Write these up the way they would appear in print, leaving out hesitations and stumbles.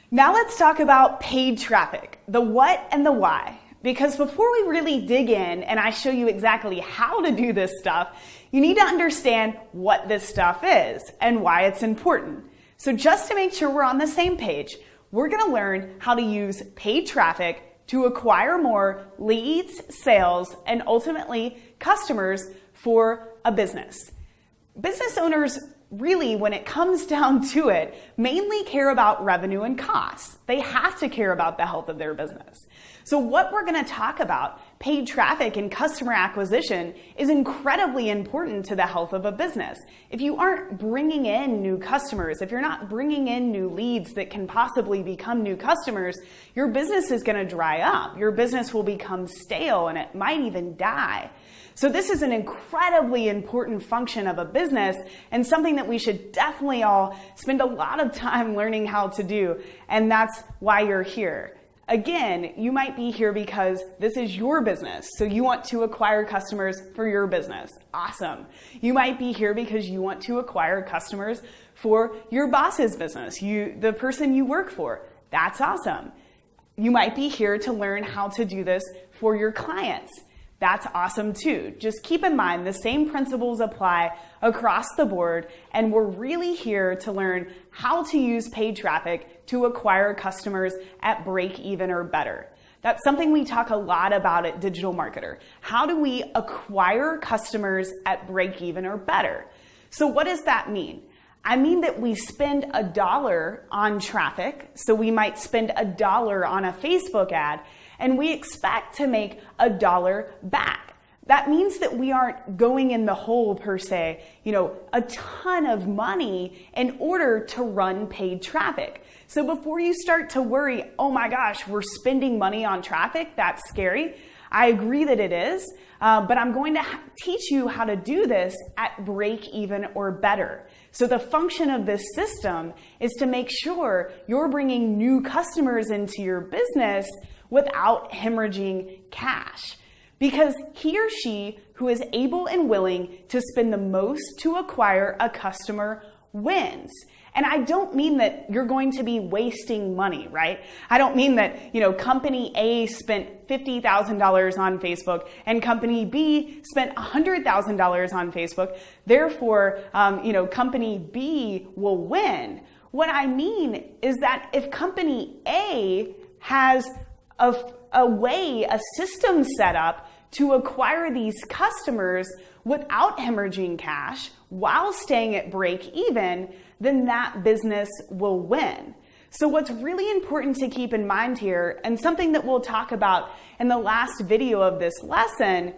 Now let's talk about paid traffic, the what and the why. Because before we really dig in and I show you exactly how to do this stuff, you need to understand what this stuff is and why it's important. So just to make sure we're on the same page, we're going to learn how to use paid traffic to acquire more leads, sales, and ultimately customers for a business. Business owners really, when it comes down to it, mainly care about revenue and costs. They have to care about the health of their business. So what we're going to talk about, paid traffic and customer acquisition, is incredibly important to the health of a business. If you aren't bringing in new customers, if you're not bringing in new leads that can possibly become new customers, your business is going to dry up. Your business will become stale and it might even die. So this is an incredibly important function of a business and something that we should definitely all spend a lot of time learning how to do. And that's why you're here. Again, you might be here because this is your business. So you want to acquire customers for your business. Awesome. You might be here because you want to acquire customers for your boss's business, the person you work for. That's awesome. You might be here to learn how to do this for your clients. That's awesome too. Just keep in mind the same principles apply across the board, and we're really here to learn how to use paid traffic to acquire customers at break even or better. That's something we talk a lot about at Digital Marketer. How do we acquire customers at break even or better? So what does that mean? I mean that we spend $1 on traffic, so we might spend $1 on a Facebook ad, and we expect to make $1 back. That means that we aren't going in the hole per se, a ton of money in order to run paid traffic. So before you start to worry, oh my gosh, we're spending money on traffic, that's scary. I agree that it is, but I'm going to teach you how to do this at break even or better. So the function of this system is to make sure you're bringing new customers into your business without hemorrhaging cash. Because he or she who is able and willing to spend the most to acquire a customer wins. And I don't mean that you're going to be wasting money, right? I don't mean that, company A spent $50,000 on Facebook and company B spent $100,000 on Facebook. Therefore, company B will win. What I mean is that if company A has a system set up to acquire these customers without hemorrhaging cash while staying at break even, then that business will win. So what's really important to keep in mind here, and something that we'll talk about in the last video of this lesson,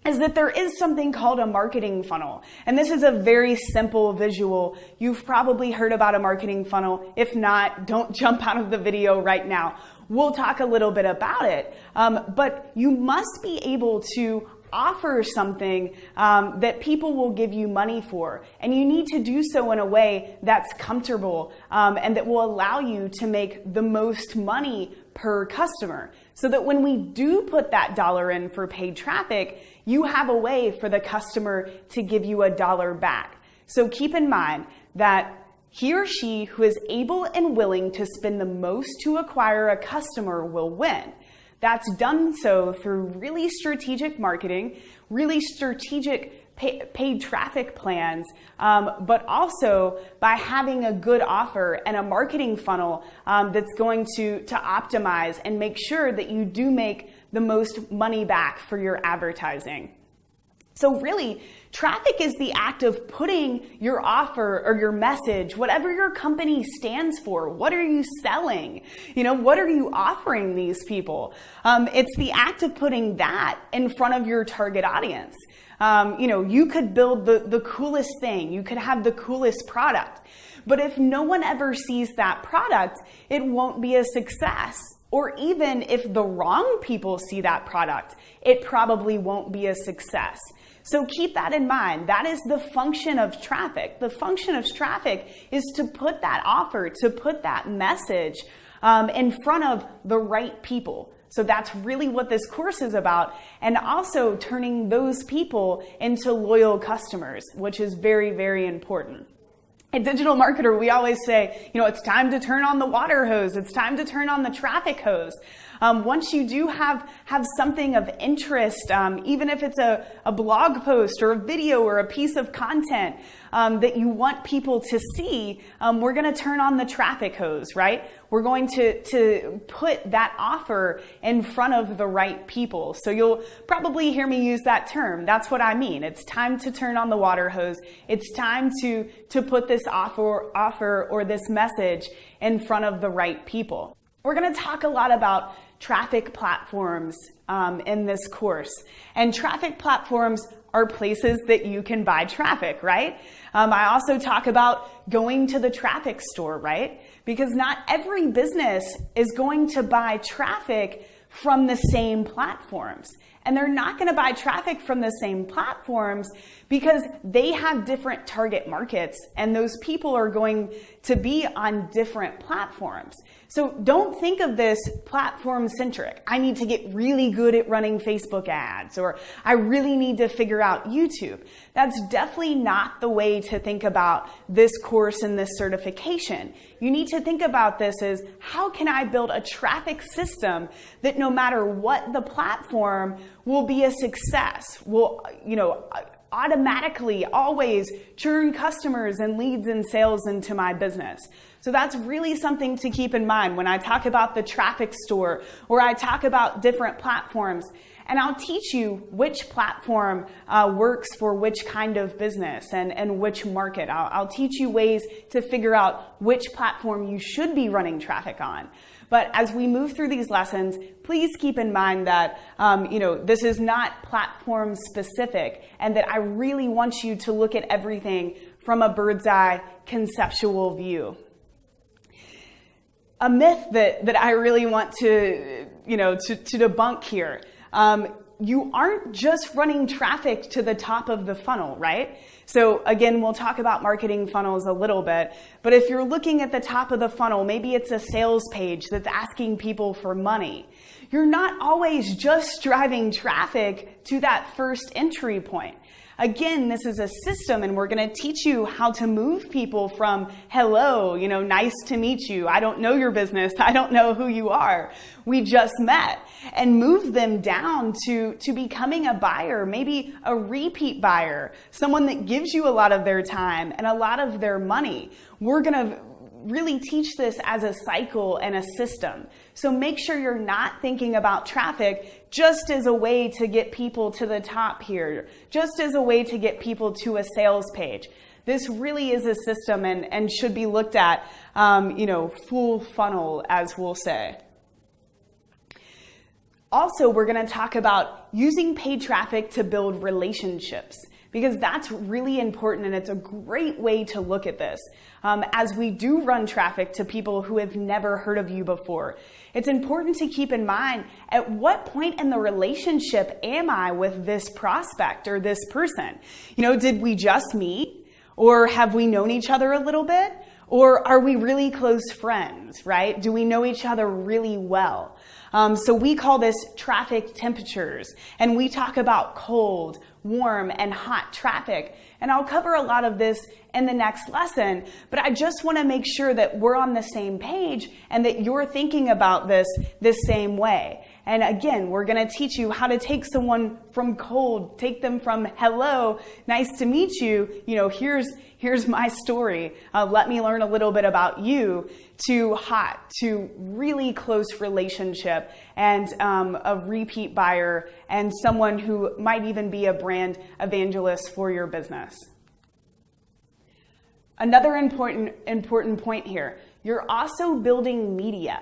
is that there is something called a marketing funnel. And this is a very simple visual. You've probably heard about a marketing funnel. If not, don't jump out of the video right now. We'll talk a little bit about it. But you must be able to offer something that people will give you money for. And you need to do so in a way that's comfortable and that will allow you to make the most money per customer. So that when we do put that dollar in for paid traffic, you have a way for the customer to give you $1 back. So keep in mind that he or she who is able and willing to spend the most to acquire a customer will win. That's done so through really strategic marketing, really strategic paid traffic plans, but also by having a good offer and a marketing funnel that's going to optimize and make sure that you do make the most money back for your advertising. So really, traffic is the act of putting your offer or your message, whatever your company stands for. What are you selling? What are you offering these people? It's the act of putting that in front of your target audience. You could build the coolest thing. You could have the coolest product. But if no one ever sees that product, it won't be a success. Or even if the wrong people see that product, it probably won't be a success. So keep that in mind. That is the function of traffic. The function of traffic is to put that offer, to put that message in front of the right people. So that's really what this course is about. And also turning those people into loyal customers, which is very, very important. A digital marketer, we always say, it's time to turn on the water hose. It's time to turn on the traffic hose. Once you do have something of interest, even if it's a blog post or a video or a piece of content that you want people to see, we're going to turn on the traffic hose, right? We're going to put that offer in front of the right people. So you'll probably hear me use that term. That's what I mean. It's time to turn on the water hose. It's time to put this offer or this message in front of the right people. We're going to talk a lot about traffic platforms in this course. And traffic platforms are places that you can buy traffic, right? I also talk about going to the traffic store, right? Because not every business is going to buy traffic from the same platforms. And they're not going to buy traffic from the same platforms because they have different target markets and those people are going to be on different platforms. So don't think of this platform centric. I need to get really good at running Facebook ads, or I really need to figure out YouTube. That's definitely not the way to think about this course and this certification. You need to think about this as, how can I build a traffic system that no matter what the platform will be a success, will, automatically always churn customers and leads and sales into my business. So that's really something to keep in mind when I talk about the traffic store or I talk about different platforms. And I'll teach you which platform works for which kind of business and which market. I'll teach you ways to figure out which platform you should be running traffic on. But as we move through these lessons, please keep in mind that this is not platform specific, and that I really want you to look at everything from a bird's eye conceptual view. A myth that I really want to debunk here. You aren't just running traffic to the top of the funnel, right? So again, we'll talk about marketing funnels a little bit, but if you're looking at the top of the funnel, maybe it's a sales page that's asking people for money. You're not always just driving traffic to that first entry point. Again, this is a system, and we're going to teach you how to move people from hello, nice to meet you. I don't know your business. I don't know who you are. We just met, and move them down to becoming a buyer, maybe a repeat buyer, someone that gives you a lot of their time and a lot of their money. We're going to really teach this as a cycle and a system. So make sure you're not thinking about traffic just as a way to get people to the top here, just as a way to get people to a sales page. This really is a system and should be looked at, full funnel, as we'll say. Also, we're going to talk about using paid traffic to build relationships, because that's really important, and it's a great way to look at this. As we do run traffic to people who have never heard of you before, it's important to keep in mind, at what point in the relationship am I with this prospect or this person? Did we just meet? Or have we known each other a little bit? Or are we really close friends, right? Do we know each other really well? So we call this traffic temperatures, and we talk about cold, warm, and hot traffic. And I'll cover a lot of this in the next lesson, but I just want to make sure that we're on the same page and that you're thinking about this the same way. And again, we're going to teach you how to take someone from cold, take them from hello, nice to meet you, here's my story, let me learn a little bit about you, to hot, to really close relationship, and a repeat buyer, and someone who might even be a brand evangelist for your business. Another important point here, you're also building media.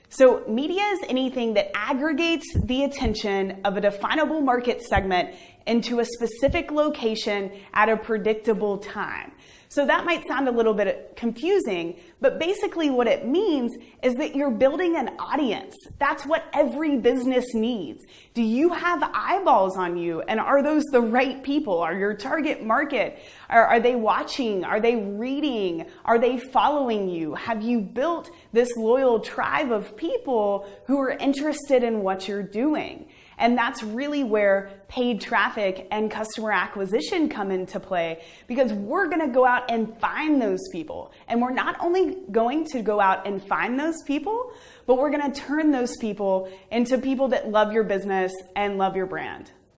So media is anything that aggregates the attention of a definable market segment into a specific location at a predictable time. So that might sound a little bit confusing, but basically what it means is that you're building an audience. That's what every business needs. Do you have eyeballs on you? And are those the right people? Are your target market? Are they watching? Are they reading? Are they following you? Have you built this loyal tribe of people who are interested in what you're doing? And that's really where paid traffic and customer acquisition come into play, because we're going to go out and find those people. And we're not only going to go out and find those people, but we're going to turn those people into people that love your business and love your brand.